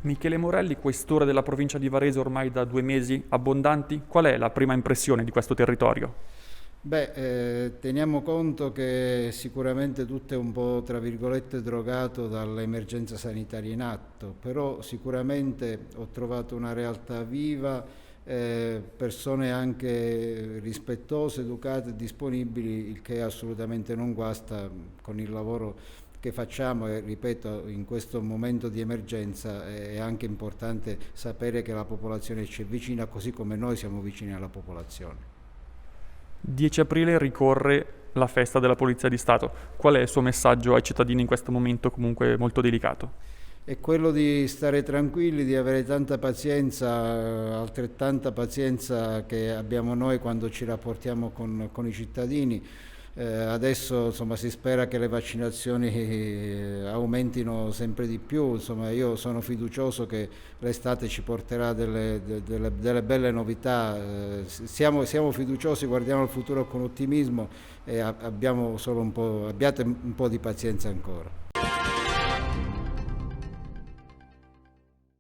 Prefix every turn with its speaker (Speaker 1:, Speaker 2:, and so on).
Speaker 1: Michele Morelli, questore della provincia di Varese ormai da 2 mesi abbondanti, qual è la prima impressione di questo territorio?
Speaker 2: Teniamo conto che sicuramente tutto è un po', tra virgolette, drogato dall'emergenza sanitaria in atto, però sicuramente ho trovato una realtà viva, persone anche rispettose, educate e disponibili, il che assolutamente non guasta con il lavoro che facciamo e ripeto, in questo momento di emergenza è anche importante sapere che la popolazione ci è vicina, così come noi siamo vicini alla popolazione.
Speaker 1: 10 aprile ricorre la festa della Polizia di Stato. Qual è il suo messaggio ai cittadini in questo momento comunque molto delicato?
Speaker 2: È quello di stare tranquilli, di avere tanta pazienza, altrettanta pazienza che abbiamo noi quando ci rapportiamo con i cittadini. Adesso insomma, si spera che le vaccinazioni aumentino sempre di più, insomma, io sono fiducioso che l'estate ci porterà delle belle novità, siamo fiduciosi, guardiamo al futuro con ottimismo e abbiamo solo abbiate un po' di pazienza ancora.